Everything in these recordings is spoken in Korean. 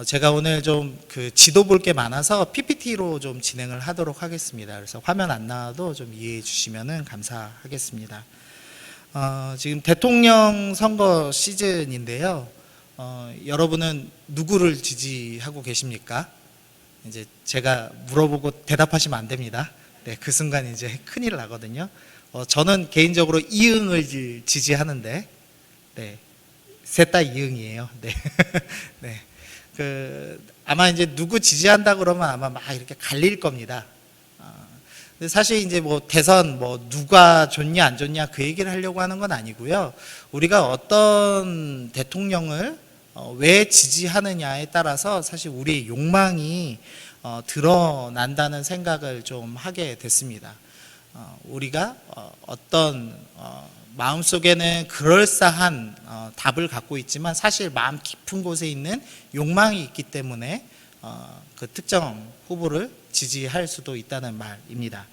제가 오늘 좀 그 지도 볼 게 많아서 PPT로 좀 진행을 하도록 하겠습니다. 그래서 화면 안 나와도 좀 이해해 주시면 감사하겠습니다. 지금 대통령 선거 시즌인데요. 여러분은 누구를 지지하고 계십니까? 이제 제가 물어보고 대답하시면 안 됩니다. 네, 그 순간 이제 큰일 나거든요. 저는 개인적으로 이응을 지지하는데, 네, 셋 다 이응이에요. 네, 네. 아마 이제 누구 지지한다 그러면 아마 막 이렇게 갈릴 겁니다. 근데 사실 이제 뭐 대선 뭐 누가 좋냐 안 좋냐 그 얘기를 하려고 하는 건 아니고요. 우리가 어떤 대통령을 왜 지지하느냐에 따라서 사실 우리의 욕망이 드러난다는 생각을 좀 하게 됐습니다. 우리가 어떤 마음속에는 그럴싸한 답을 갖고 있지만 사실 마음 깊은 곳에 있는 욕망이 있기 때문에 그 특정 후보를 지지할 수도 있다는 말입니다.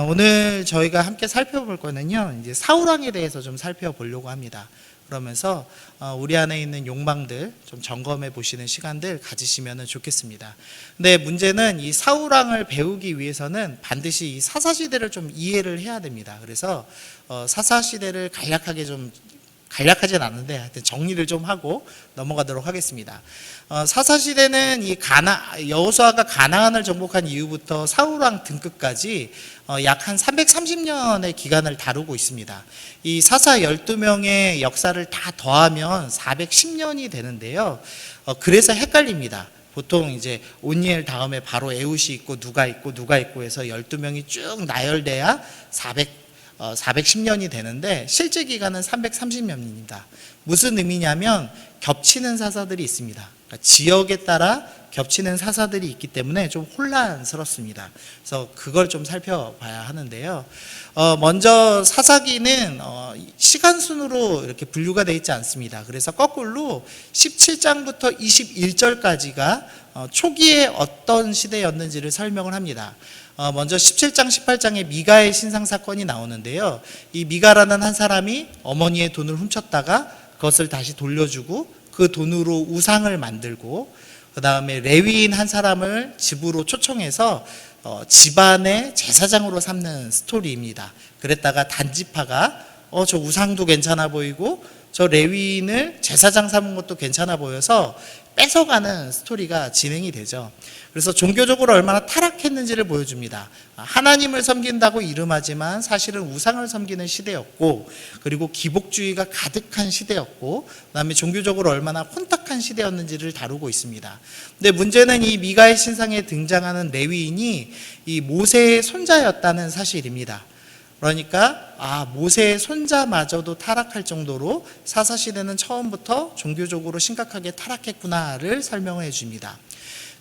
오늘 저희가 함께 살펴볼 거는요, 이제 사울왕에 대해서 좀 살펴보려고 합니다. 그러면서 우리 안에 있는 욕망들 좀 점검해 보시는 시간들 가지시면 좋겠습니다. 근데 문제는 이 사울왕을 배우기 위해서는 반드시 이 사사시대를 좀 이해를 해야 됩니다. 그래서 사사시대를 간략하진 않은데 하여튼 정리를 좀 하고 넘어가도록 하겠습니다. 사사시대는 이 여호수아가 가나안을 정복한 이후부터 사울왕 등극까지 약 한 330년의 기간을 다루고 있습니다. 이 사사 12명의 역사를 다 더하면 410년이 되는데요. 그래서 헷갈립니다. 보통 이제 온니엘 다음에 바로 에훗이 있고 누가 있고 해서 12명이 쭉 나열돼야 410년이 되는데 실제 기간은 330년입니다. 무슨 의미냐면 겹치는 사사들이 있습니다. 그러니까 지역에 따라 겹치는 사사들이 있기 때문에 좀 혼란스럽습니다. 그래서 그걸 좀 살펴봐야 하는데요. 먼저 사사기는 시간 순으로 이렇게 분류가 되어 있지 않습니다. 그래서 거꾸로 17장부터 21절까지가 초기에 어떤 시대였는지를 설명을 합니다. 먼저 17장, 18장에 미가의 신상 사건이 나오는데요. 이 미가라는 한 사람이 어머니의 돈을 훔쳤다가 그것을 다시 돌려주고 그 돈으로 우상을 만들고 그 다음에 레위인 한 사람을 집으로 초청해서 집안의 제사장으로 삼는 스토리입니다. 그랬다가 단지파가 저 우상도 괜찮아 보이고 저 레위인을 제사장 삼은 것도 괜찮아 보여서 뺏어가는 스토리가 진행이 되죠. 그래서 종교적으로 얼마나 타락했는지를 보여줍니다. 하나님을 섬긴다고 이름하지만 사실은 우상을 섬기는 시대였고, 그리고 기복주의가 가득한 시대였고, 그다음에 종교적으로 얼마나 혼탁한 시대였는지를 다루고 있습니다. 근데 문제는 이 미가의 신상에 등장하는 레위인이 이 모세의 손자였다는 사실입니다. 그러니까 모세의 손자마저도 타락할 정도로 사사시대는 처음부터 종교적으로 심각하게 타락했구나를 설명해 줍니다.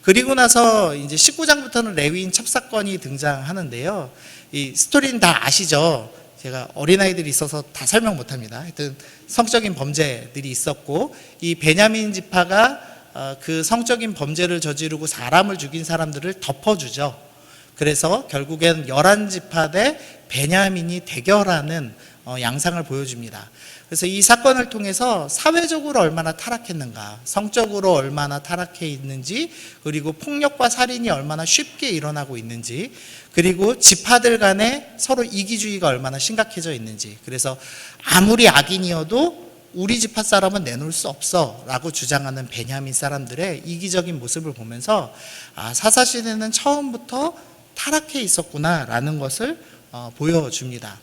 그리고 나서 이제 19장부터는 레위인 첩사건이 등장하는데요. 이 스토리는 다 아시죠? 제가 어린아이들이 있어서 다 설명 못합니다. 하여튼 성적인 범죄들이 있었고 이 베냐민 지파가 그 성적인 범죄를 저지르고 사람을 죽인 사람들을 덮어주죠. 그래서 결국엔 11지파 대 베냐민이 대결하는 양상을 보여줍니다. 그래서 이 사건을 통해서 사회적으로 얼마나 타락했는가, 성적으로 얼마나 타락해 있는지, 그리고 폭력과 살인이 얼마나 쉽게 일어나고 있는지, 그리고 지파들 간에 서로 이기주의가 얼마나 심각해져 있는지, 그래서 아무리 악인이어도 우리 지파 사람은 내놓을 수 없어 라고 주장하는 베냐민 사람들의 이기적인 모습을 보면서 사사시대는 처음부터 타락해 있었구나 라는 것을 보여줍니다.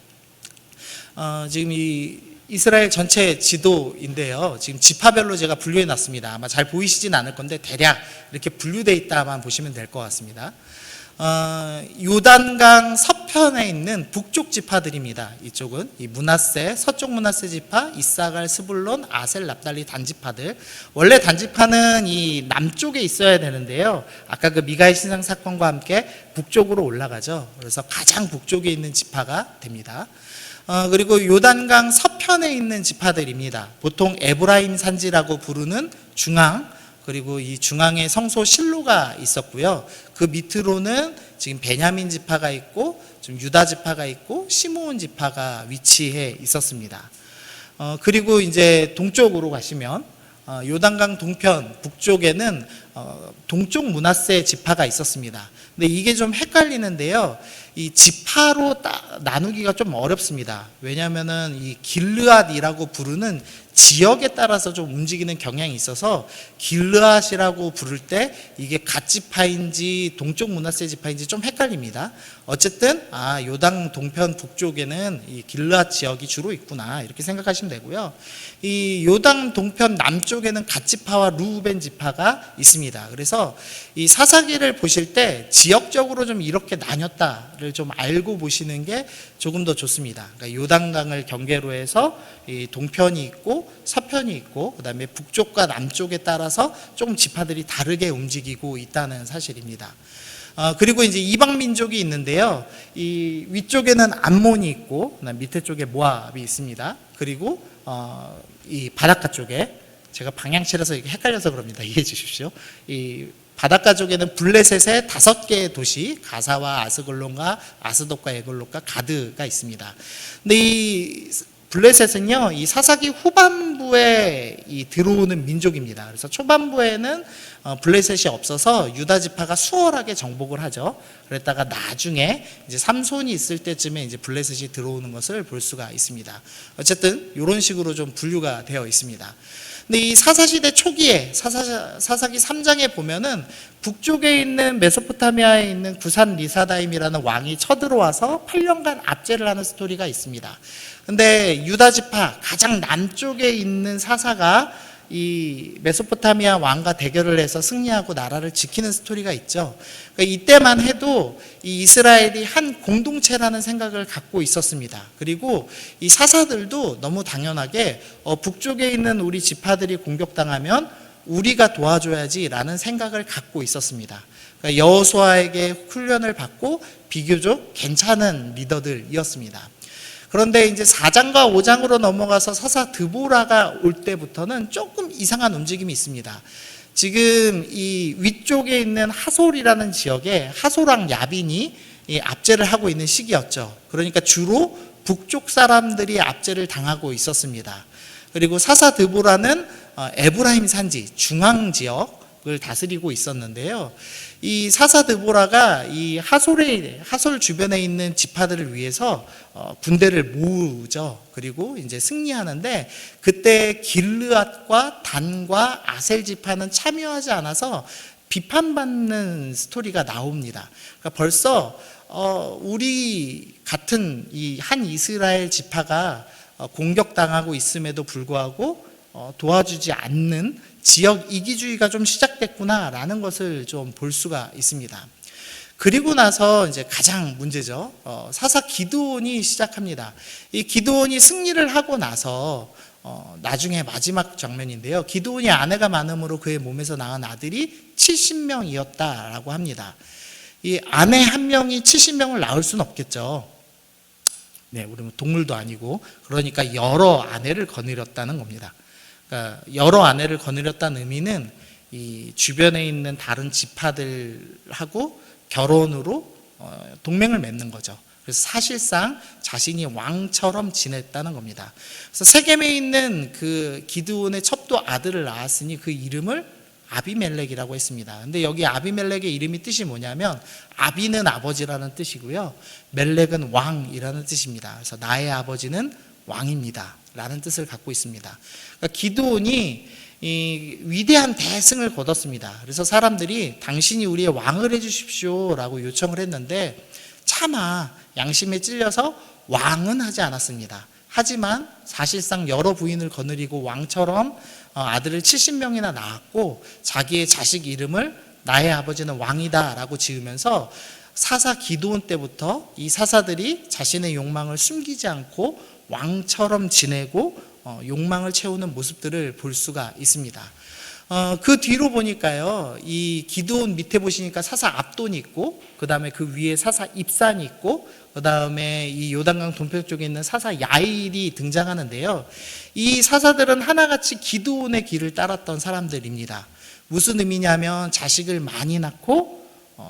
지금 이 이스라엘 전체 지도인데요. 지금 지파별로 제가 분류해 놨습니다. 아마 잘 보이시진 않을 건데 대략 이렇게 분류되어 있다만 보시면 될 것 같습니다. 요단강 서편에 있는 북쪽 지파들입니다. 이쪽은 이 므낫세, 서쪽 므낫세 지파, 이사갈, 스불론, 아셀, 납달리 단지파들. 원래 단지파는 이 남쪽에 있어야 되는데요. 아까 그 미가의 신상 사건과 함께 북쪽으로 올라가죠. 그래서 가장 북쪽에 있는 지파가 됩니다. 그리고 요단강 서편에 있는 지파들입니다. 보통 에브라임 산지라고 부르는 중앙, 그리고 이 중앙에 성소 실로가 있었고요. 그 밑으로는 지금 베냐민 지파가 있고 좀 유다 지파가 있고 시므온 지파가 위치해 있었습니다. 그리고 이제 동쪽으로 가시면 요단강 동편 북쪽에는 동쪽 므낫세 지파가 있었습니다. 근데 이게 좀 헷갈리는데요. 이 지파로 나누기가 좀 어렵습니다. 왜냐하면은 이 길르앗이라고 부르는 지역에 따라서 좀 움직이는 경향이 있어서 길르앗이라고 부를 때 이게 갓 지파인지 동쪽 므낫세 지파인지 좀 헷갈립니다. 어쨌든 요단 동편 북쪽에는 이 길르앗 지역이 주로 있구나 이렇게 생각하시면 되고요. 이 요단 동편 남쪽에는 갓 지파와 루벤 지파가 있습니다. 그래서 이 사사기를 보실 때 지역적으로 좀 이렇게 나뉘었다를 좀 알고 보시는 게 조금 더 좋습니다. 그러니까 요단강을 경계로 해서 이 동편이 있고 서편이 있고 그다음에 북쪽과 남쪽에 따라서 조금 지파들이 다르게 움직이고 있다는 사실입니다. 그리고 이제 이방 민족이 있는데요. 이 위쪽에는 암몬이 있고 밑에 쪽에 모압이 있습니다. 그리고 이 바닷가 쪽에 제가 방향치라서 헷갈려서 그럽니다. 이해해 주십시오. 이 바닷가 쪽에는 블레셋의 5개의 도시 가사와 아스글론과 아스돗과 에글롯과 가드가 있습니다. 근데 이 블레셋은요, 이 사사기 후반부에 들어오는 민족입니다. 그래서 초반부에는 블레셋이 없어서 유다 지파가 수월하게 정복을 하죠. 그랬다가 나중에 이제 삼손이 있을 때쯤에 이제 블레셋이 들어오는 것을 볼 수가 있습니다. 어쨌든 이런 식으로 좀 분류가 되어 있습니다. 근데 이 사사시대 초기에 사사기 3장에 보면은 북쪽에 있는 메소포타미아에 있는 구산 리사다임이라는 왕이 쳐들어와서 8년간 압제를 하는 스토리가 있습니다. 근데 유다 지파 가장 남쪽에 있는 사사가 이 메소포타미아 왕과 대결을 해서 승리하고 나라를 지키는 스토리가 있죠. 그러니까 이때만 해도 이 이스라엘이 한 공동체라는 생각을 갖고 있었습니다. 그리고 이 사사들도 너무 당연하게 북쪽에 있는 우리 지파들이 공격당하면 우리가 도와줘야지라는 생각을 갖고 있었습니다. 그러니까 여호수아에게 훈련을 받고 비교적 괜찮은 리더들이었습니다. 그런데 이제 4장과 5장으로 넘어가서 사사 드보라가 올 때부터는 조금 이상한 움직임이 있습니다. 지금 이 위쪽에 있는 하솔이라는 지역에 하솔왕 야빈이 압제를 하고 있는 시기였죠. 그러니까 주로 북쪽 사람들이 압제를 당하고 있었습니다. 그리고 사사 드보라는 에브라임 산지 중앙 지역을 다스리고 있었는데요. 이 사사 드보라가 이 하솔 주변에 있는 지파들을 위해서 군대를 모으죠. 그리고 이제 승리하는데 그때 길르앗과 단과 아셀 지파는 참여하지 않아서 비판받는 스토리가 나옵니다. 그러니까 벌써 우리 같은 이 한 이스라엘 지파가 공격당하고 있음에도 불구하고 도와주지 않는 지역 이기주의가 좀 시작됐구나라는 것을 좀 볼 수가 있습니다. 그리고 나서 이제 가장 문제죠. 사사 기드온이 시작합니다. 이 기드온이 승리를 하고 나서 나중에 마지막 장면인데요. 기드온이 아내가 많음으로 그의 몸에서 낳은 아들이 70명이었다라고 합니다. 이 아내 한 명이 70명을 낳을 수는 없겠죠. 네, 우리 동물도 아니고 그러니까 여러 아내를 거느렸다는 겁니다. 그러니까 여러 아내를 거느렸다는 의미는 이 주변에 있는 다른 지파들하고 결혼으로 동맹을 맺는 거죠. 그래서 사실상 자신이 왕처럼 지냈다는 겁니다. 그래서 세겜에 있는 그 기드온의 첩도 아들을 낳았으니 그 이름을 아비멜렉이라고 했습니다. 근데 여기 아비멜렉의 이름이 뜻이 뭐냐면 아비는 아버지라는 뜻이고요. 멜렉은 왕이라는 뜻입니다. 그래서 나의 아버지는 왕입니다. 라는 뜻을 갖고 있습니다. 그러니까 기드온이 이 위대한 대승을 거뒀습니다. 그래서 사람들이 당신이 우리의 왕을 해주십시오 라고 요청을 했는데 차마 양심에 찔려서 왕은 하지 않았습니다. 하지만 사실상 여러 부인을 거느리고 왕처럼 아들을 70명이나 낳았고 자기의 자식 이름을 나의 아버지는 왕이다 라고 지으면서 사사 기드온 때부터 이 사사들이 자신의 욕망을 숨기지 않고 왕처럼 지내고 욕망을 채우는 모습들을 볼 수가 있습니다. 그 뒤로 보니까요, 이 기드온 밑에 보시니까 사사 압돈이 있고, 그 다음에 그 위에 사사 입산이 있고, 그 다음에 이 요단강 동편 쪽에 있는 사사 야일이 등장하는데요. 이 사사들은 하나같이 기드온의 길을 따랐던 사람들입니다. 무슨 의미냐면 자식을 많이 낳고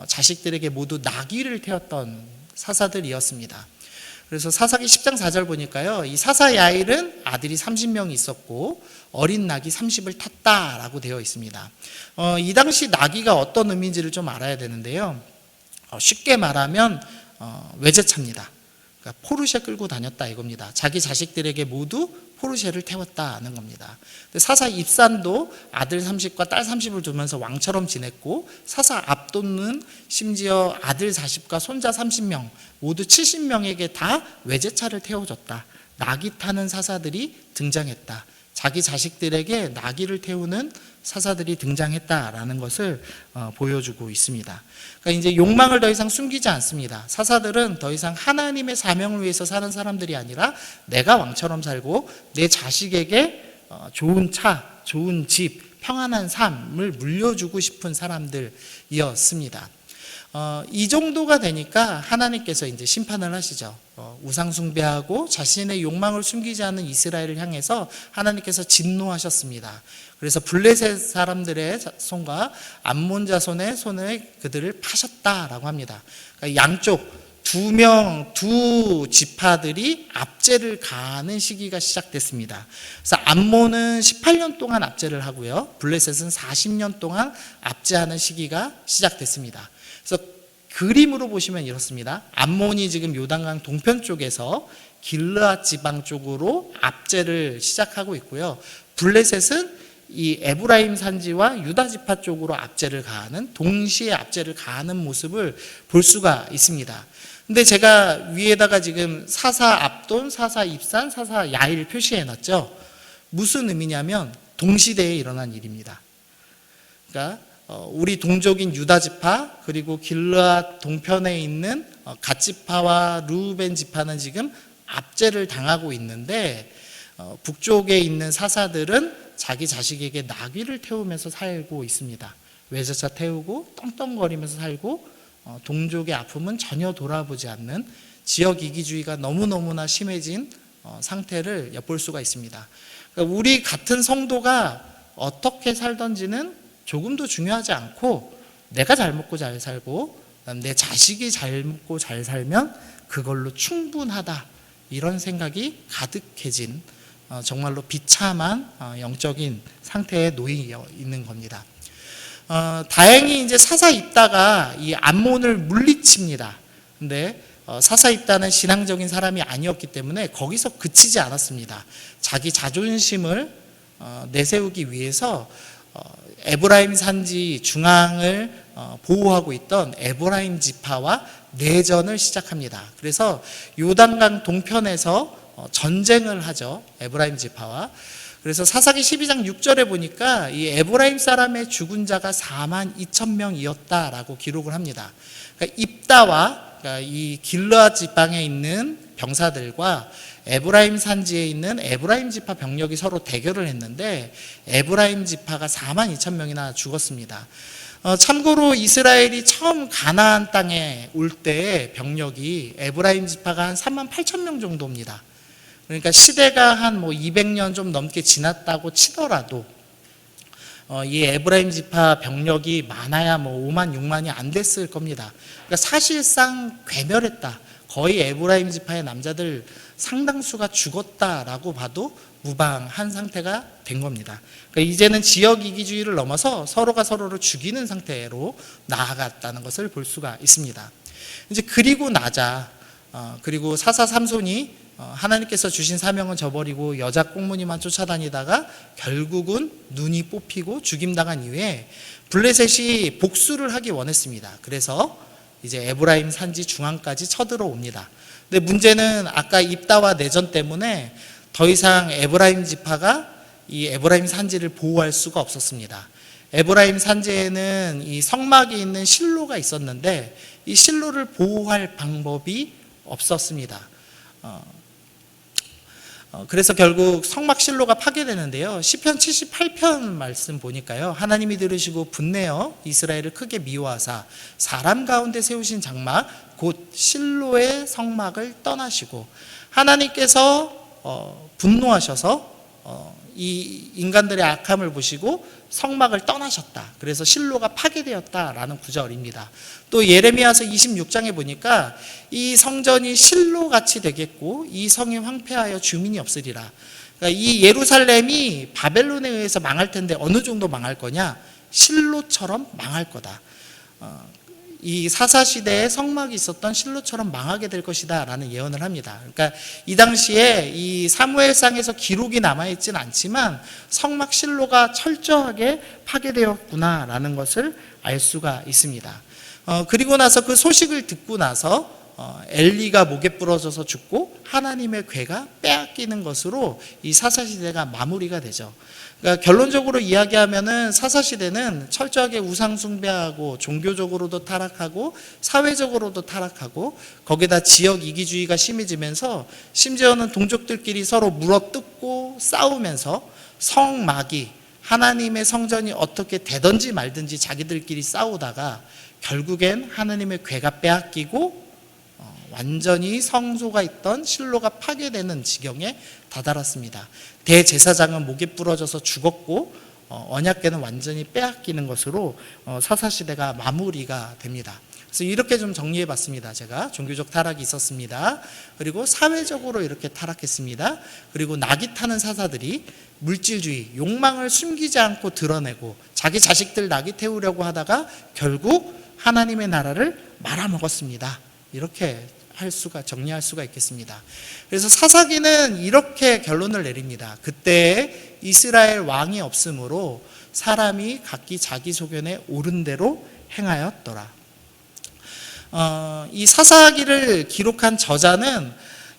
자식들에게 모두 나귀를 태웠던 사사들이었습니다. 그래서 사사기 10장 4절 보니까요, 이 사사 야일은 아들이 30명이 있었고 어린 낙이 30을 탔다라고 되어 있습니다. 이 당시 나귀가 어떤 의미인지를 좀 알아야 되는데요. 쉽게 말하면 외제차입니다. 그러니까 포르쉐 끌고 다녔다 이겁니다. 자기 자식들에게 모두 포르쉐를 태웠다는 겁니다. 사사 입산도 아들 30과 딸 30을 두면서 왕처럼 지냈고, 사사 압돈은 심지어 아들 40과 손자 30명 모두 70명에게 다 외제차를 태워줬다. 나귀 타는 사사들이 등장했다. 자기 자식들에게 나귀를 태우는 사사들이 등장했다라는 것을 보여주고 있습니다. 그러니까 이제 욕망을 더 이상 숨기지 않습니다. 사사들은 더 이상 하나님의 사명을 위해서 사는 사람들이 아니라 내가 왕처럼 살고 내 자식에게 좋은 차, 좋은 집, 평안한 삶을 물려주고 싶은 사람들이었습니다. 이 정도가 되니까 하나님께서 이제 심판을 하시죠. 우상 숭배하고 자신의 욕망을 숨기지 않는 이스라엘을 향해서 하나님께서 진노하셨습니다. 그래서 블레셋 사람들의 손과 암몬 자손의 손에 그들을 파셨다라고 합니다. 그러니까 양쪽 두 지파들이 압제를 가하는 시기가 시작됐습니다. 그래서 암몬은 18년 동안 압제를 하고요, 블레셋은 40년 동안 압제하는 시기가 시작됐습니다. 그래서 그림으로 보시면 이렇습니다. 암몬이 지금 요단강 동편 쪽에서 길르앗 지방 쪽으로 압제를 시작하고 있고요, 블레셋은 이 에브라임 산지와 유다 지파 쪽으로 압제를 가하는, 동시에 압제를 가하는 모습을 볼 수가 있습니다. 근데 제가 위에다가 지금 사사 압돈, 사사 입산, 사사 야일 표시해 놨죠. 무슨 의미냐면 동시대에 일어난 일입니다. 그러니까 우리 동족인 유다 지파, 그리고 길르앗 동편에 있는 갓 지파와 르우벤 지파는 지금 압제를 당하고 있는데, 북쪽에 있는 사사들은 자기 자식에게 나귀를 태우면서 살고 있습니다. 외제차 태우고 떵떵거리면서 살고, 동족의 아픔은 전혀 돌아보지 않는 지역 이기주의가 너무너무나 심해진 상태를 엿볼 수가 있습니다. 그러니까 우리 같은 성도가 어떻게 살던지는 조금도 중요하지 않고, 내가 잘 먹고 잘 살고 내 자식이 잘 먹고 잘 살면 그걸로 충분하다, 이런 생각이 가득해진 정말로 비참한 영적인 상태에 놓여 있는 겁니다. 다행히 이제 사사 입다가 이 암몬을 물리칩니다. 근데 사사 입다는 신앙적인 사람이 아니었기 때문에 거기서 그치지 않았습니다. 자기 자존심을 내세우기 위해서 에브라임 산지 중앙을 보호하고 있던 에브라임 지파와 내전을 시작합니다. 그래서 요단강 동편에서 전쟁을 하죠, 에브라임 지파와. 그래서 사사기 12장 6절에 보니까 이 에브라임 사람의 죽은 자가 4만 2천 명이었다라고 기록을 합니다. 그러니까 입다와, 그러니까 이 길르앗 지방에 있는 병사들과 에브라임 산지에 있는 에브라임 지파 병력이 서로 대결을 했는데 에브라임 지파가 4만 2천 명이나 죽었습니다. 참고로 이스라엘이 처음 가나안 땅에 올 때의 병력이 에브라임 지파가 한 3만 8천 명 정도입니다. 그러니까 시대가 한 200년 좀 넘게 지났다고 치더라도 이 에브라임 지파 병력이 많아야 5만 6만이 안 됐을 겁니다. 그러니까 사실상 괴멸했다. 거의 에브라임 지파의 남자들 상당수가 죽었다라고 봐도 무방한 상태가 된 겁니다. 그러니까 이제는 지역 이기주의를 넘어서 서로가 서로를 죽이는 상태로 나아갔다는 것을 볼 수가 있습니다. 이제 그리고 나자, 그리고 사사 삼손이 하나님께서 주신 사명은 저버리고 여자 꽁무니만 쫓아다니다가 결국은 눈이 뽑히고 죽임당한 이후에 블레셋이 복수를 하기 원했습니다. 그래서 이제 에브라임 산지 중앙까지 쳐들어옵니다. 근데 문제는 아까 입다와 내전 때문에 더 이상 에브라임 지파가 이 에브라임 산지를 보호할 수가 없었습니다. 에브라임 산지에는 이 성막이 있는 실로가 있었는데 이 실로를 보호할 방법이 없었습니다. 그래서 결국 성막 실로가 파괴되는데요, 시편 78편 말씀 보니까요, 하나님이 들으시고 분내어 이스라엘을 크게 미워하사 사람 가운데 세우신 장막 곧 실로의 성막을 떠나시고, 하나님께서 분노하셔서 이 인간들의 악함을 보시고 성막을 떠나셨다. 그래서 실로가 파괴되었다라는 구절입니다. 또 예레미야서 26장에 보니까 이 성전이 실로같이 되겠고 이 성이 황폐하여 주민이 없으리라. 그러니까 이 예루살렘이 바벨론에 의해서 망할 텐데 어느 정도 망할 거냐? 실로처럼 망할 거다. 이 사사시대에 성막이 있었던 실로처럼 망하게 될 것이다 라는 예언을 합니다. 그러니까 이 당시에 이 사무엘상에서 기록이 남아있진 않지만 성막 실로가 철저하게 파괴되었구나 라는 것을 알 수가 있습니다. 그리고 나서 그 소식을 듣고 나서 엘리가 목에 부러져서 죽고 하나님의 궤가 빼앗기는 것으로 이 사사시대가 마무리가 되죠. 그러니까 결론적으로 이야기하면은 사사시대는 철저하게 우상숭배하고 종교적으로도 타락하고 사회적으로도 타락하고 거기다 지역 이기주의가 심해지면서 심지어는 동족들끼리 서로 물어뜯고 싸우면서 성막이 하나님의 성전이 어떻게 되든지 말든지 자기들끼리 싸우다가 결국엔 하나님의 궤가 빼앗기고 완전히 성소가 있던 실로가 파괴되는 지경에 다다랐습니다. 대제사장은 목에 부러져서 죽었고 언약궤는 완전히 빼앗기는 것으로 사사시대가 마무리가 됩니다. 그래서 이렇게 좀 정리해 봤습니다. 제가 종교적 타락이 있었습니다. 그리고 사회적으로 이렇게 타락했습니다. 그리고 낙이 타는 사사들이 물질주의, 욕망을 숨기지 않고 드러내고 자기 자식들 낙이 태우려고 하다가 결국 하나님의 나라를 말아먹었습니다. 이렇게 정리할 수가 있겠습니다. 그래서 사사기는 이렇게 결론을 내립니다. 그때 이스라엘 왕이 없으므로 사람이 각기 자기 소견에 옳은 대로 행하였더라. 이 사사기를 기록한 저자는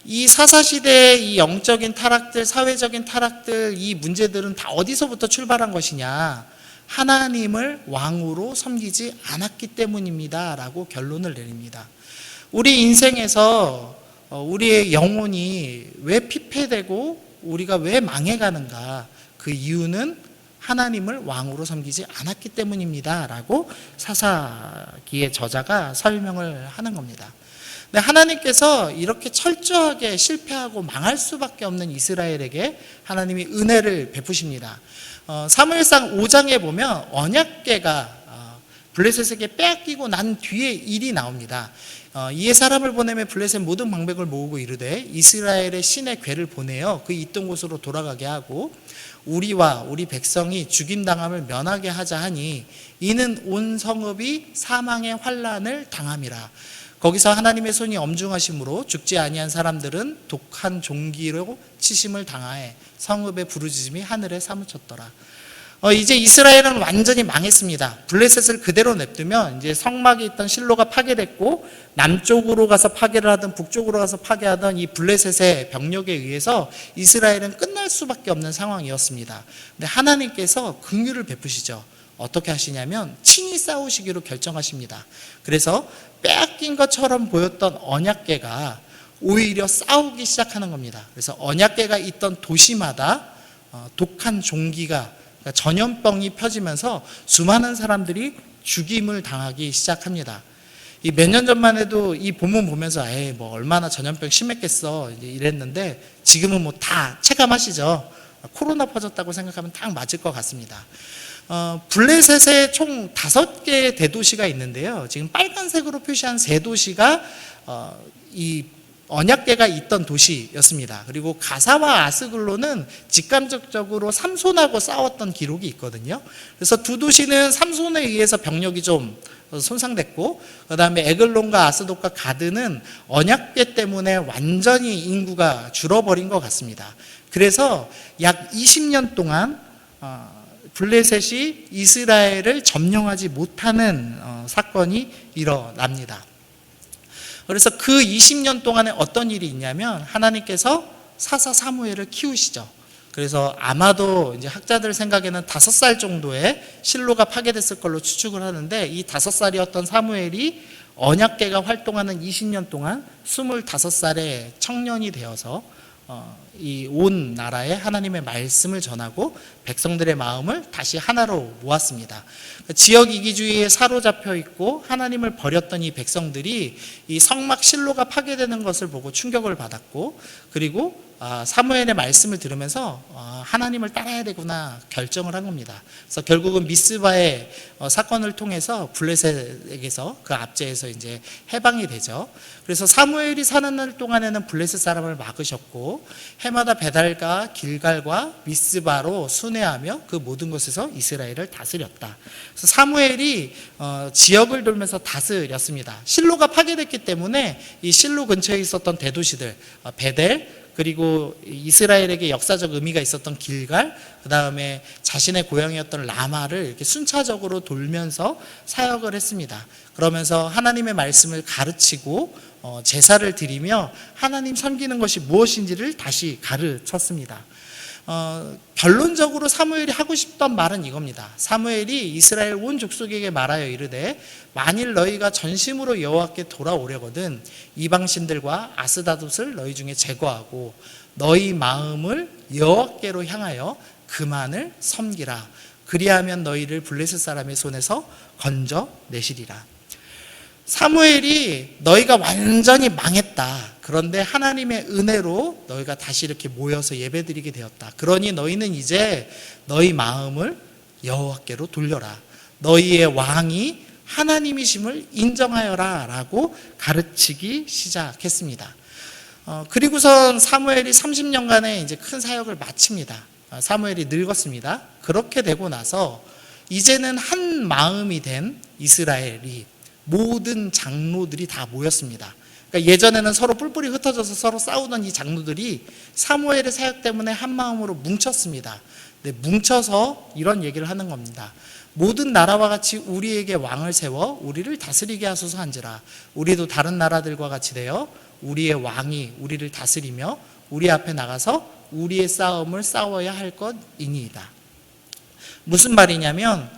이 사사시대의 이 영적인 타락들, 사회적인 타락들, 이 문제들은 다 어디서부터 출발한 것이냐? 하나님을 왕으로 섬기지 않았기 때문입니다 라고 결론을 내립니다. 우리 인생에서 우리의 영혼이 왜 피폐되고 우리가 왜 망해가는가? 그 이유는 하나님을 왕으로 섬기지 않았기 때문입니다 라고 사사기의 저자가 설명을 하는 겁니다. 근데 하나님께서 이렇게 철저하게 실패하고 망할 수밖에 없는 이스라엘에게 하나님이 은혜를 베푸십니다. 사무엘상 5장에 보면 언약궤가 블레셋에게 빼앗기고 난 뒤에 일이 나옵니다. 이에 사람을 보내며 블레셋 모든 방백을 모으고 이르되 이스라엘의 신의 궤를 보내어 그 있던 곳으로 돌아가게 하고 우리와 우리 백성이 죽임당함을 면하게 하자 하니 이는 온 성읍이 사망의 환난을 당함이라. 거기서 하나님의 손이 엄중하심으로 죽지 아니한 사람들은 독한 종기로 치심을 당하에 성읍의 부르짖음이 하늘에 사무쳤더라. 이제 이스라엘은 완전히 망했습니다. 블레셋을 그대로 냅두면 이제 성막이 있던 실로가 파괴됐고 남쪽으로 가서 파괴를 하든 북쪽으로 가서 파괴하던 이 블레셋의 병력에 의해서 이스라엘은 끝날 수밖에 없는 상황이었습니다. 근데 하나님께서 긍휼을 베푸시죠. 어떻게 하시냐면 친히 싸우시기로 결정하십니다. 그래서 빼앗긴 것처럼 보였던 언약궤가 오히려 싸우기 시작하는 겁니다. 그래서 언약궤가 있던 도시마다 독한 종기가 전염병이 펴지면서 수많은 사람들이 죽임을 당하기 시작합니다. 이 몇 년 전만 해도 이 본문 보면서 뭐 얼마나 전염병 심했겠어 이랬는데 지금은 뭐 다 체감하시죠. 코로나 퍼졌다고 생각하면 딱 맞을 것 같습니다. 블레셋에 총 5개의 대도시가 있는데요. 지금 빨간색으로 표시한 3도시가 이 언약궤가 있던 도시였습니다. 그리고 가사와 아스글론은 직감적으로 삼손하고 싸웠던 기록이 있거든요. 그래서 2도시는 삼손에 의해서 병력이 좀 손상됐고, 그 다음에 에글론과 아스돗과 가드는 언약궤 때문에 완전히 인구가 줄어버린 것 같습니다. 그래서 약 20년 동안 블레셋이 이스라엘을 점령하지 못하는 사건이 일어납니다. 그래서 그 20년 동안에 어떤 일이 있냐면 하나님께서 사사 사무엘을 키우시죠. 그래서 아마도 이제 학자들 생각에는 5살 정도의 실로가 파괴됐을 걸로 추측을 하는데 이 5살이었던 사무엘이 언약궤가 활동하는 20년 동안 25살의 청년이 되어서 이 온 나라에 하나님의 말씀을 전하고 백성들의 마음을 다시 하나로 모았습니다. 지역 이기주의에 사로잡혀 있고 하나님을 버렸던 이 백성들이 이 성막 실로가 파괴되는 것을 보고 충격을 받았고, 그리고 사무엘의 말씀을 들으면서 하나님을 따라야 되구나 결정을 한 겁니다. 그래서 결국은 미스바의 사건을 통해서 블레셋에게서 그 압제에서 이제 해방이 되죠. 그래서 사무엘이 사는 날 동안에는 블레셋 사람을 막으셨고 해마다 베달과 길갈과 미스바로 순회하며 그 모든 곳에서 이스라엘을 다스렸다. 그래서 사무엘이 지역을 돌면서 다스렸습니다. 실로가 파괴됐기 때문에 이 실로 근처에 있었던 대도시들 베델 그리고 이스라엘에게 역사적 의미가 있었던 길갈, 그 다음에 자신의 고향이었던 라마를 이렇게 순차적으로 돌면서 사역을 했습니다. 그러면서 하나님의 말씀을 가르치고 제사를 드리며 하나님 섬기는 것이 무엇인지를 다시 가르쳤습니다. 결론적으로 사무엘이 하고 싶던 말은 이겁니다. 사무엘이 이스라엘 온 족속에게 말하여 이르되 만일 너희가 전심으로 여호와께 돌아오려거든 이방신들과 아스다돛을 너희 중에 제거하고 너희 마음을 여호와께로 향하여 그만을 섬기라. 그리하면 너희를 블레셋 사람의 손에서 건져내시리라. 사무엘이 너희가 완전히 망했다. 그런데 하나님의 은혜로 너희가 다시 이렇게 모여서 예배드리게 되었다. 그러니 너희는 이제 너희 마음을 여호와께로 돌려라. 너희의 왕이 하나님이심을 인정하여라 라고 가르치기 시작했습니다. 그리고선 사무엘이 30년간의 이제 큰 사역을 마칩니다. 사무엘이 늙었습니다. 그렇게 되고 나서 이제는 한 마음이 된 이스라엘이 모든 장로들이 다 모였습니다. 그러니까 예전에는 서로 뿔뿔이 흩어져서 서로 싸우던 이 장로들이 사무엘의 사역 때문에 한 마음으로 뭉쳤습니다. 뭉쳐서 이런 얘기를 하는 겁니다. 모든 나라와 같이 우리에게 왕을 세워 우리를 다스리게 하소서 한지라. 우리도 다른 나라들과 같이 되어 우리의 왕이 우리를 다스리며 우리 앞에 나가서 우리의 싸움을 싸워야 할 것이니이다. 무슨 말이냐면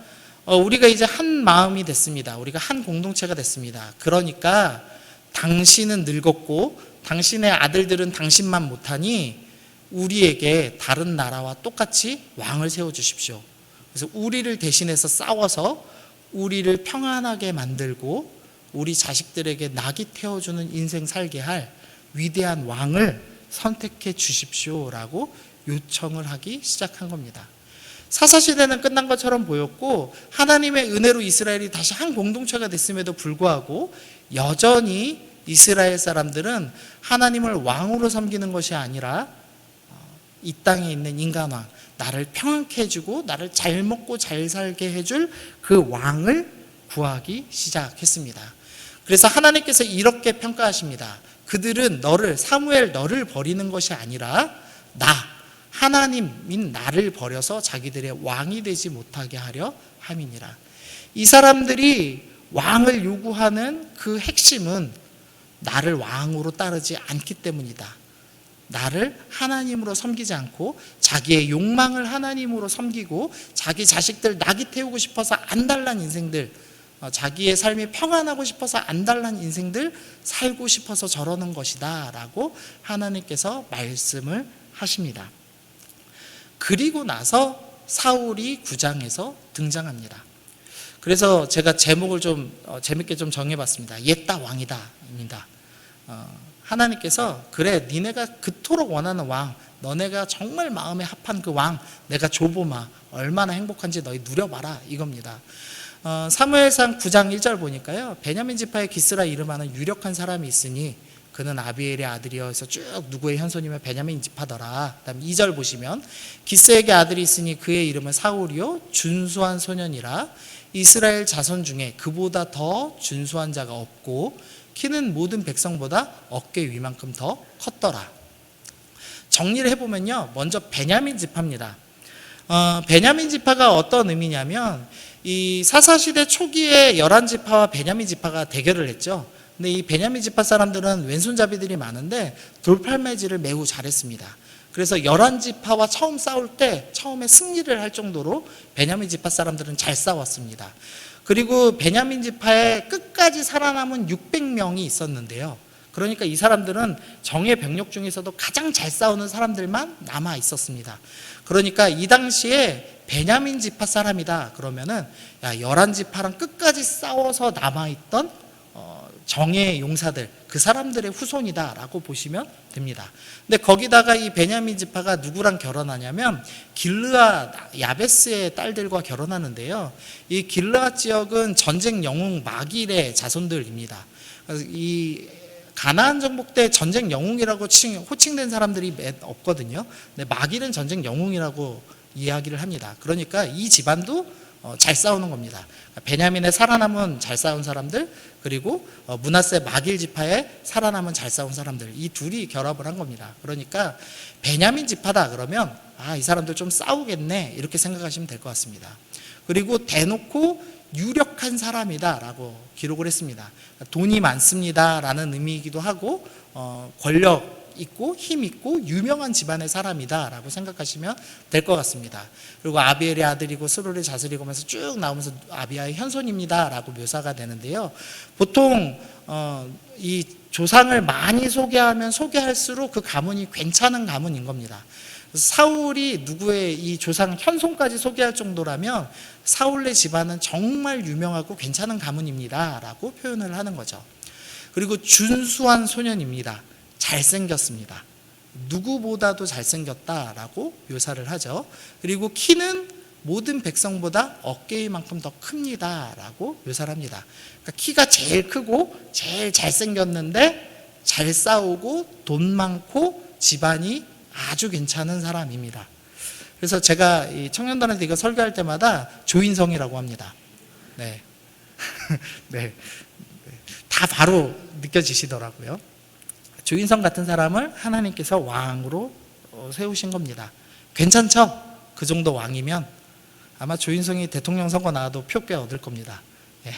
우리가 이제 한 마음이 됐습니다. 우리가 한 공동체가 됐습니다. 그러니까 당신은 늙었고 당신의 아들들은 당신만 못하니 우리에게 다른 나라와 똑같이 왕을 세워주십시오. 그래서 우리를 대신해서 싸워서 우리를 평안하게 만들고 우리 자식들에게 낙이 태워주는 인생 살게 할 위대한 왕을 선택해 주십시오라고 요청을 하기 시작한 겁니다. 사사시대는 끝난 것처럼 보였고 하나님의 은혜로 이스라엘이 다시 한 공동체가 됐음에도 불구하고 여전히 이스라엘 사람들은 하나님을 왕으로 섬기는 것이 아니라 이 땅에 있는 인간왕, 나를 평안케 해주고 나를 잘 먹고 잘 살게 해줄 그 왕을 구하기 시작했습니다. 그래서 하나님께서 이렇게 평가하십니다. 그들은 사무엘 너를 버리는 것이 아니라 하나님인 나를 버려서 자기들의 왕이 되지 못하게 하려 함이니라. 이 사람들이 왕을 요구하는 그 핵심은 나를 왕으로 따르지 않기 때문이다. 나를 하나님으로 섬기지 않고 자기의 욕망을 하나님으로 섬기고 자기 자식들 낙이 태우고 싶어서 안달난 인생들, 자기의 삶이 평안하고 싶어서 안달난 인생들 살고 싶어서 저러는 것이다 라고 하나님께서 말씀을 하십니다. 그리고 나서 사울이 9장에서 등장합니다. 그래서 제가 제목을 좀 재밌게 좀 정해봤습니다. 옛다 왕이다 입니다. 하나님께서 그래 니네가 그토록 원하는 왕, 너네가 정말 마음에 합한 그 왕 내가 줘보마 얼마나 행복한지 너희 누려봐라 이겁니다. 사무엘상 9장 1절 보니까요, 베냐민 지파의 기스라 이름하는 유력한 사람이 있으니 그는 아비엘의 아들이여 해서 쭉 누구의 현손이면 베냐민 지파더라. 그다음 2절 보시면 기스에게 아들이 있으니 그의 이름은 사울이요 준수한 소년이라. 이스라엘 자손 중에 그보다 더 준수한 자가 없고 키는 모든 백성보다 어깨 위만큼 더 컸더라. 정리를 해보면요, 먼저 베냐민 지파입니다. 베냐민 지파가 어떤 의미냐면 이 사사시대 초기에 11지파와 베냐민 지파가 대결을 했죠. 근데 이 베냐민 지파 사람들은 왼손잡이들이 많은데 돌팔매질을 매우 잘했습니다. 그래서 11지파와 처음 싸울 때 처음에 승리를 할 정도로 베냐민 지파 사람들은 잘 싸웠습니다. 그리고 베냐민 지파에 끝까지 살아남은 600명이 있었는데요. 그러니까 이 사람들은 정예 병력 중에서도 가장 잘 싸우는 사람들만 남아 있었습니다. 그러니까 이 당시에 베냐민 지파 사람이다 그러면은 11지파랑 끝까지 싸워서 남아있던 정예의 용사들, 그 사람들의 후손이다라고 보시면 됩니다. 근데 거기다가 이 베냐민 지파가 누구랑 결혼하냐면 길르앗 야베스의 딸들과 결혼하는데요. 이 길르앗 지역은 전쟁 영웅 마길의 자손들입니다. 이 가나안 정복 때 전쟁 영웅이라고 호칭된 사람들이 없거든요. 근데 마길은 전쟁 영웅이라고 이야기를 합니다. 그러니까 이 집안도 잘 싸우는 겁니다. 베냐민의 살아남은 잘 싸운 사람들, 그리고 므낫세 마길 지파에 살아남은 잘 싸운 사람들, 이 둘이 결합을 한 겁니다. 그러니까 베냐민 지파다 그러면 이 사람들 좀 싸우겠네, 이렇게 생각하시면 될 것 같습니다. 그리고 대놓고 유력한 사람이다라고 기록을 했습니다. 돈이 많습니다라는 의미이기도 하고 권력 있고 힘 있고 유명한 집안의 사람이다라고 생각하시면 될 것 같습니다. 그리고 아비엘의 아들이고 스롤의 자손이고 하면서 쭉 나오면서 아비야의 현손입니다라고 묘사가 되는데요. 보통 이 조상을 많이 소개하면 소개할수록 그 가문이 괜찮은 가문인 겁니다. 사울이 누구의 이 조상 현손까지 소개할 정도라면 사울의 집안은 정말 유명하고 괜찮은 가문입니다라고 표현을 하는 거죠. 그리고 준수한 소년입니다. 잘생겼습니다. 누구보다도 잘생겼다라고 묘사를 하죠. 그리고 키는 모든 백성보다 어깨만큼 더 큽니다라고 묘사를 합니다. 그러니까 키가 제일 크고 제일 잘생겼는데 잘 싸우고 돈 많고 집안이 아주 괜찮은 사람입니다. 그래서 제가 이 청년단한테 이거 설교할 때마다 조인성이라고 합니다. 네. 네. 다 바로 느껴지시더라고요. 조인성 같은 사람을 하나님께서 왕으로 세우신 겁니다. 괜찮죠? 그 정도 왕이면 아마 조인성이 대통령 선거 나와도 표 꽤 얻을 겁니다. 예.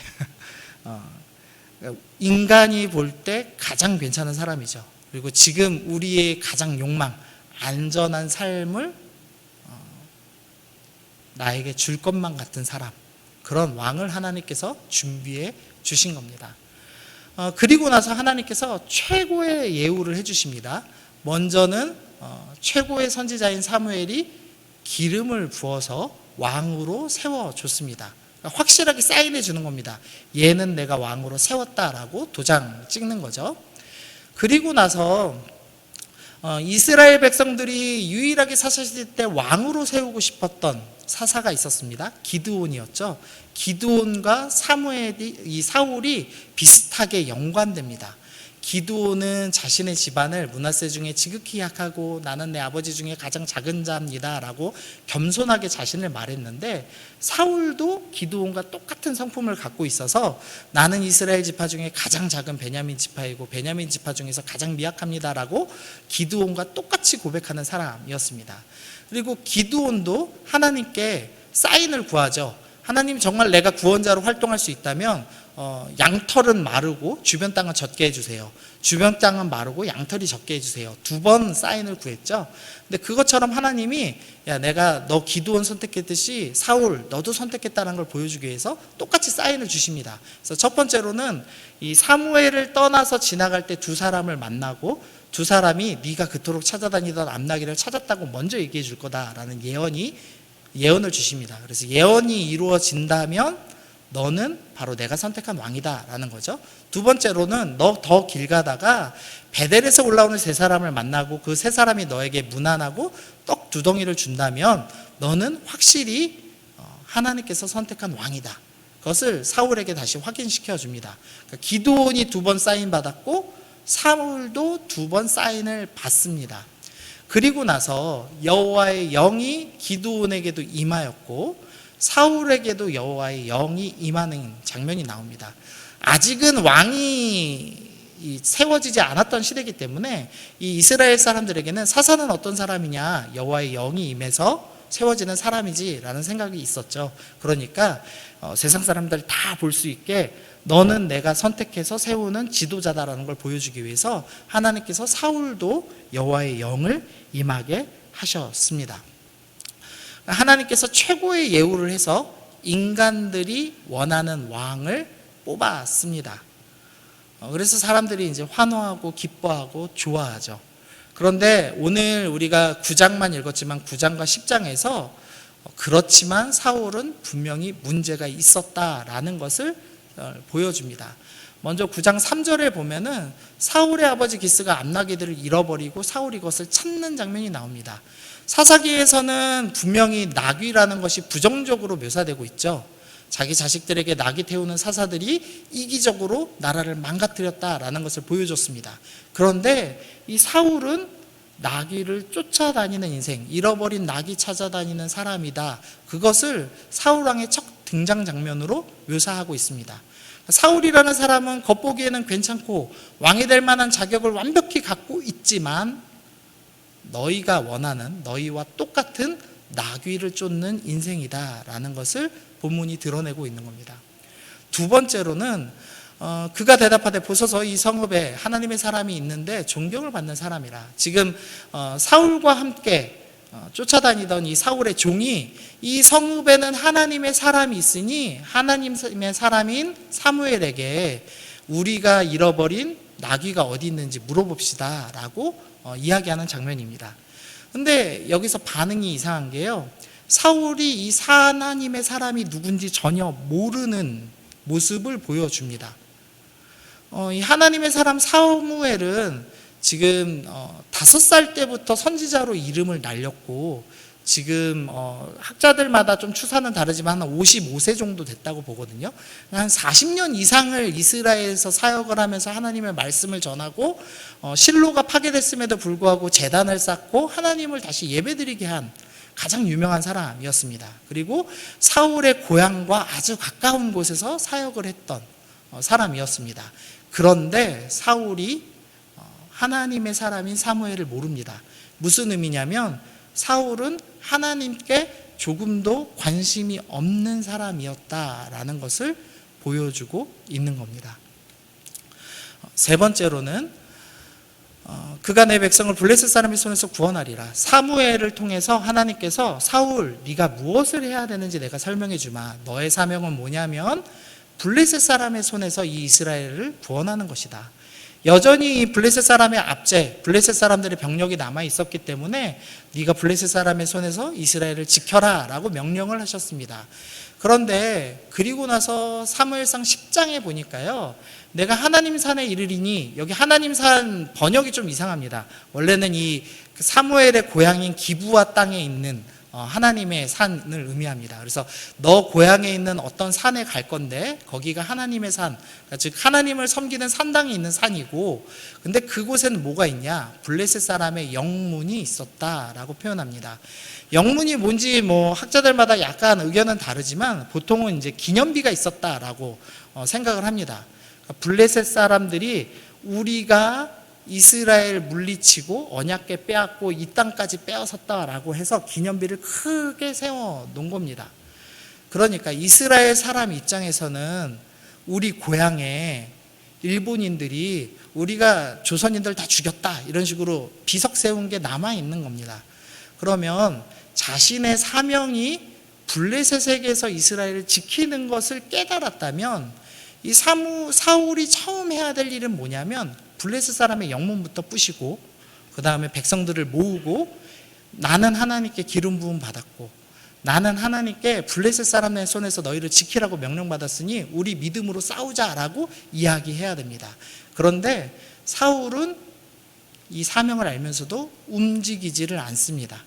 인간이 볼 때 가장 괜찮은 사람이죠. 그리고 지금 우리의 가장 욕망, 안전한 삶을 나에게 줄 것만 같은 사람, 그런 왕을 하나님께서 준비해 주신 겁니다. 그리고 나서 하나님께서 최고의 예우를 해주십니다. 먼저는 최고의 선지자인 사무엘이 기름을 부어서 왕으로 세워줬습니다. 확실하게 사인해 주는 겁니다. 얘는 내가 왕으로 세웠다라고 도장 찍는 거죠. 그리고 나서 이스라엘 백성들이 유일하게 사실 때 왕으로 세우고 싶었던 사사가 있었습니다. 기드온이었죠. 기드온과 이 사울이 비슷하게 연관됩니다. 기드온은 자신의 집안을 므낫세 중에 지극히 약하고 나는 내 아버지 중에 가장 작은 자입니다 라고 겸손하게 자신을 말했는데, 사울도 기드온과 똑같은 성품을 갖고 있어서 나는 이스라엘 지파 중에 가장 작은 베냐민 지파이고 베냐민 지파 중에서 가장 미약합니다 라고 기드온과 똑같이 고백하는 사람이었습니다. 그리고 기드온도 하나님께 사인을 구하죠. 하나님, 정말 내가 구원자로 활동할 수 있다면 양털은 마르고 주변 땅은 젖게 해주세요. 주변 땅은 마르고 양털이 젖게 해주세요. 2번 사인을 구했죠. 근데 그것처럼 하나님이 내가 너 기드온 선택했듯이 사울 너도 선택했다는 걸 보여주기 위해서 똑같이 사인을 주십니다. 그래서 첫 번째로는 이 사무엘을 떠나서 지나갈 때 두 사람을 만나고, 두 사람이 네가 그토록 찾아다니던 암나기를 찾았다고 먼저 얘기해 줄 거다라는 예언을 주십니다. 그래서 예언이 이루어진다면 너는 바로 내가 선택한 왕이다 라는 거죠. 두 번째로는 너 더 길 가다가 베델에서 올라오는 세 사람을 만나고 그 세 사람이 너에게 문안하고 떡 2덩이를 준다면 너는 확실히 하나님께서 선택한 왕이다. 그것을 사울에게 다시 확인시켜 줍니다. 그러니까 기드온이 2번 사인 받았고 사울도 2번 사인을 받습니다. 그리고 나서 여호와의 영이 기드온에게도 임하였고 사울에게도 여호와의 영이 임하는 장면이 나옵니다. 아직은 왕이 세워지지 않았던 시대이기 때문에 이 이스라엘 사람들에게는 사사는 어떤 사람이냐, 여호와의 영이 임해서 세워지는 사람이지 라는 생각이 있었죠. 그러니까 세상 사람들 다 볼 수 있게 너는 내가 선택해서 세우는 지도자다라는 걸 보여주기 위해서 하나님께서 사울도 여호와의 영을 임하게 하셨습니다. 하나님께서 최고의 예우를 해서 인간들이 원하는 왕을 뽑았습니다. 그래서 사람들이 이제 환호하고 기뻐하고 좋아하죠. 그런데 오늘 우리가 9장만 읽었지만 9장과 10장에서 그렇지만 사울은 분명히 문제가 있었다라는 것을 보여줍니다. 먼저 9장 3절에 보면은 사울의 아버지 기스가 암나기들을 잃어버리고 사울이 그것을 찾는 장면이 나옵니다. 사사기에서는 분명히 나귀라는 것이 부정적으로 묘사되고 있죠. 자기 자식들에게 나귀 태우는 사사들이 이기적으로 나라를 망가뜨렸다라는 것을 보여줬습니다. 그런데 이 사울은 나귀를 쫓아다니는 인생, 잃어버린 나귀 찾아다니는 사람이다. 그것을 사울왕의 첫 등장 장면으로 묘사하고 있습니다. 사울이라는 사람은 겉보기에는 괜찮고 왕이 될 만한 자격을 완벽히 갖고 있지만 너희가 원하는 너희와 똑같은 나귀를 쫓는 인생이다라는 것을 본문이 드러내고 있는 겁니다. 두 번째로는 그가 대답하되 보소서 이 성읍에 하나님의 사람이 있는데 존경을 받는 사람이라. 지금 사울과 함께 쫓아다니던 이 사울의 종이 이 성읍에는 하나님의 사람이 있으니 하나님의 사람인 사무엘에게 우리가 잃어버린 나귀가 어디 있는지 물어봅시다 라고 이야기하는 장면입니다. 근데 여기서 반응이 이상한 게요, 사울이 이 하나님의 사람이 누군지 전혀 모르는 모습을 보여줍니다. 이 하나님의 사람 사무엘은 지금 5살 때부터 선지자로 이름을 날렸고 지금 학자들마다 좀 추산은 다르지만 한 55세 정도 됐다고 보거든요. 한 40년 이상을 이스라엘에서 사역을 하면서 하나님의 말씀을 전하고 실로가 파괴됐음에도 불구하고 제단을 쌓고 하나님을 다시 예배드리게 한 가장 유명한 사람이었습니다. 그리고 사울의 고향과 아주 가까운 곳에서 사역을 했던 사람이었습니다. 그런데 사울이 하나님의 사람인 사무엘을 모릅니다. 무슨 의미냐면 사울은 하나님께 조금도 관심이 없는 사람이었다라는 것을 보여주고 있는 겁니다. 세 번째로는 그가 내 백성을 블레셋 사람의 손에서 구원하리라. 사무엘을 통해서 하나님께서 사울 네가 무엇을 해야 되는지 내가 설명해 주마. 너의 사명은 뭐냐면 블레셋 사람의 손에서 이 이스라엘을 구원하는 것이다. 여전히 이 블레셋 사람의 압제, 블레셋 사람들의 병력이 남아 있었기 때문에 네가 블레셋 사람의 손에서 이스라엘을 지켜라 라고 명령을 하셨습니다. 그런데 그리고 나서 사무엘상 10장에 보니까요, 내가 하나님 산에 이르리니, 여기 하나님 산 번역이 좀 이상합니다. 원래는 이 사무엘의 고향인 기브아 땅에 있는 하나님의 산을 의미합니다. 그래서 너 고향에 있는 어떤 산에 갈 건데 거기가 하나님의 산, 즉 하나님을 섬기는 산당이 있는 산이고, 근데 그곳에는 뭐가 있냐? 블레셋 사람의 영문이 있었다라고 표현합니다. 영문이 뭔지 학자들마다 약간 의견은 다르지만 보통은 이제 기념비가 있었다라고 생각을 합니다. 블레셋 사람들이 우리가 이스라엘 물리치고 언약궤 빼앗고 이 땅까지 빼앗았다라고 해서 기념비를 크게 세워 놓은 겁니다. 그러니까 이스라엘 사람 입장에서는 우리 고향에 일본인들이 우리가 조선인들 다 죽였다 이런 식으로 비석 세운 게 남아 있는 겁니다. 그러면 자신의 사명이 블레셋에게서 이스라엘을 지키는 것을 깨달았다면 이 사울이 처음 해야 될 일은 뭐냐면 블레셋 사람의 영문부터 부시고 그 다음에 백성들을 모으고 나는 하나님께 기름 부음 받았고 나는 하나님께 블레셋 사람의 손에서 너희를 지키라고 명령받았으니 우리 믿음으로 싸우자라고 이야기해야 됩니다. 그런데 사울은 이 사명을 알면서도 움직이지를 않습니다.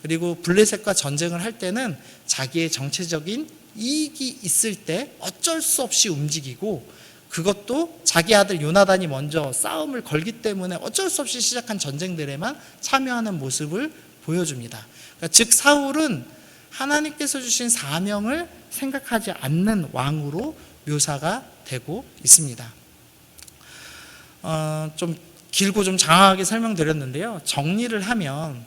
그리고 블레셋과 전쟁을 할 때는 자기의 정체적인 이익이 있을 때 어쩔 수 없이 움직이고, 그것도 자기 아들 요나단이 먼저 싸움을 걸기 때문에 어쩔 수 없이 시작한 전쟁들에만 참여하는 모습을 보여줍니다. 그러니까 즉 사울은 하나님께서 주신 사명을 생각하지 않는 왕으로 묘사가 되고 있습니다. 좀 길고 좀 장황하게 설명드렸는데요, 정리를 하면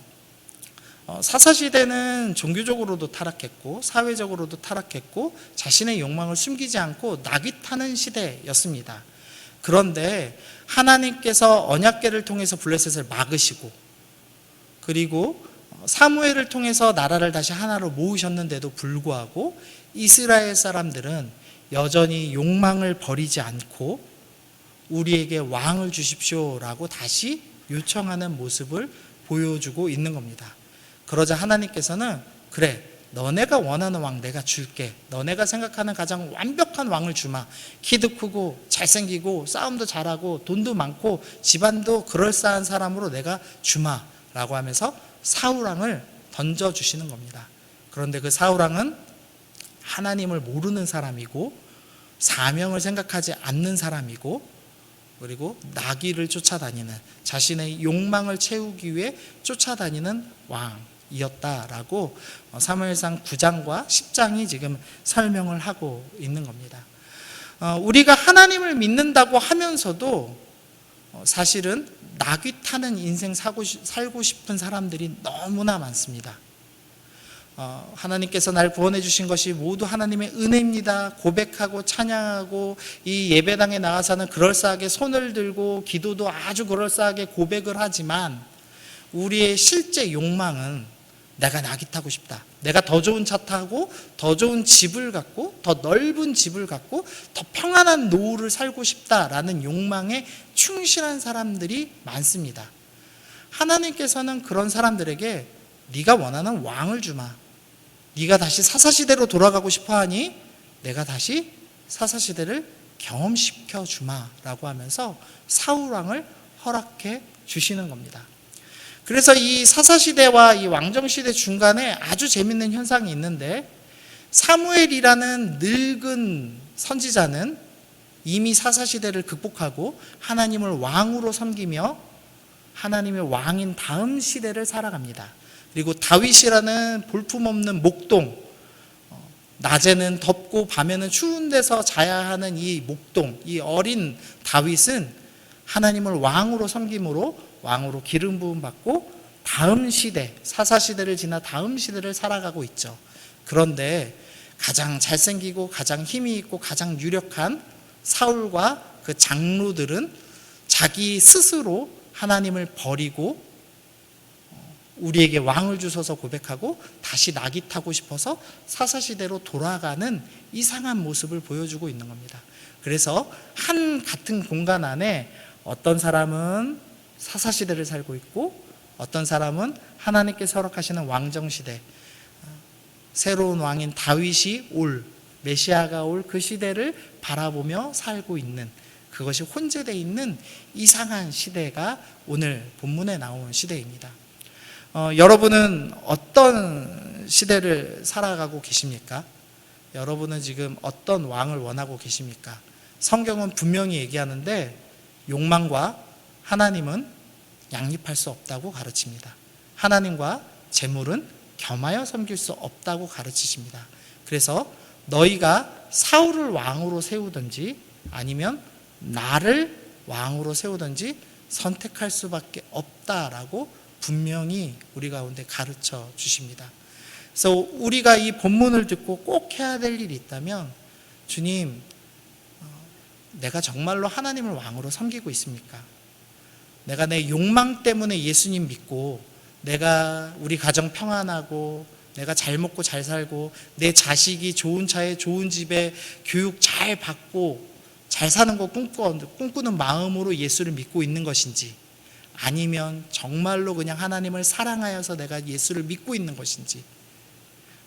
사사시대는 종교적으로도 타락했고 사회적으로도 타락했고 자신의 욕망을 숨기지 않고 낙이 타는 시대였습니다. 그런데 하나님께서 언약궤를 통해서 블레셋을 막으시고, 그리고 사무엘을 통해서 나라를 다시 하나로 모으셨는데도 불구하고 이스라엘 사람들은 여전히 욕망을 버리지 않고 우리에게 왕을 주십시오라고 다시 요청하는 모습을 보여주고 있는 겁니다. 그러자 하나님께서는 그래, 너네가 원하는 왕 내가 줄게. 너네가 생각하는 가장 완벽한 왕을 주마. 키도 크고 잘생기고 싸움도 잘하고 돈도 많고 집안도 그럴싸한 사람으로 내가 주마 라고 하면서 사울왕을 던져주시는 겁니다. 그런데 그 사울왕은 하나님을 모르는 사람이고 사명을 생각하지 않는 사람이고 그리고 나귀를 쫓아다니는 자신의 욕망을 채우기 위해 쫓아다니는 왕이었다라고 사무엘상 9장과 10장이 지금 설명을 하고 있는 겁니다. 우리가 하나님을 믿는다고 하면서도 사실은 나귀 타는 인생 살고 싶은 사람들이 너무나 많습니다. 하나님께서 날 구원해 주신 것이 모두 하나님의 은혜입니다. 고백하고 찬양하고 이 예배당에 나가서는 그럴싸하게 손을 들고 기도도 아주 그럴싸하게 고백을 하지만 우리의 실제 욕망은 내가 나귀 타고 싶다. 내가 더 좋은 차 타고 더 좋은 집을 갖고 더 넓은 집을 갖고 더 평안한 노후를 살고 싶다라는 욕망에 충실한 사람들이 많습니다. 하나님께서는 그런 사람들에게 네가 원하는 왕을 주마. 네가 다시 사사시대로 돌아가고 싶어하니 내가 다시 사사시대를 경험시켜 주마라고 하면서 사울왕을 허락해 주시는 겁니다. 그래서 이 사사시대와 이 왕정시대 중간에 아주 재밌는 현상이 있는데 사무엘이라는 늙은 선지자는 이미 사사시대를 극복하고 하나님을 왕으로 섬기며 하나님의 왕인 다음 시대를 살아갑니다. 그리고 다윗이라는 볼품없는 목동, 낮에는 덥고 밤에는 추운 데서 자야 하는 이 목동, 이 어린 다윗은 하나님을 왕으로 섬김으로 왕으로 기름 부음 받고 다음 시대, 사사시대를 지나 다음 시대를 살아가고 있죠. 그런데 가장 잘생기고 가장 힘이 있고 가장 유력한 사울과 그 장로들은 자기 스스로 하나님을 버리고 우리에게 왕을 주셔서 고백하고 다시 나귀 타고 싶어서 사사시대로 돌아가는 이상한 모습을 보여주고 있는 겁니다. 그래서 한 같은 공간 안에 어떤 사람은 사사시대를 살고 있고 어떤 사람은 하나님께서 허락하시는 왕정시대, 새로운 왕인 다윗이 올, 메시아가 올 그 시대를 바라보며 살고 있는, 그것이 혼재되어 있는 이상한 시대가 오늘 본문에 나온 시대입니다. 여러분은 어떤 시대를 살아가고 계십니까? 여러분은 지금 어떤 왕을 원하고 계십니까? 성경은 분명히 얘기하는데 욕망과 하나님은 양립할 수 없다고 가르칩니다. 하나님과 재물은 겸하여 섬길 수 없다고 가르치십니다. 그래서 너희가 사울을 왕으로 세우든지 아니면 나를 왕으로 세우든지 선택할 수밖에 없다라고 분명히 우리 가운데 가르쳐 주십니다. 그래서 우리가 이 본문을 듣고 꼭 해야 될 일이 있다면, 주님, 내가 정말로 하나님을 왕으로 섬기고 있습니까? 내가 내 욕망 때문에 예수님 믿고 내가 우리 가정 평안하고 내가 잘 먹고 잘 살고 내 자식이 좋은 차에 좋은 집에 교육 잘 받고 잘 사는 거 꿈꾸는 마음으로 예수를 믿고 있는 것인지, 아니면 정말로 그냥 하나님을 사랑하여서 내가 예수를 믿고 있는 것인지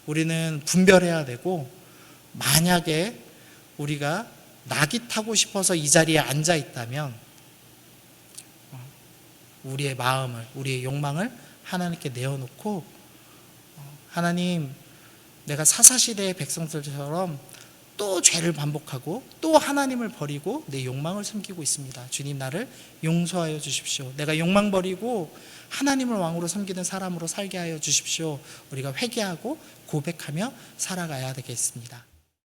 우리는 분별해야 되고, 만약에 우리가 낙이 타고 싶어서 이 자리에 앉아 있다면 우리의 마음을, 우리의 욕망을 하나님께 내어놓고, 하나님, 내가 사사시대의 백성들처럼 또 죄를 반복하고 또 하나님을 버리고 내 욕망을 섬기고 있습니다. 주님, 나를 용서하여 주십시오. 내가 욕망 버리고 하나님을 왕으로 섬기는 사람으로 살게 하여 주십시오. 우리가 회개하고 고백하며 살아가야 되겠습니다.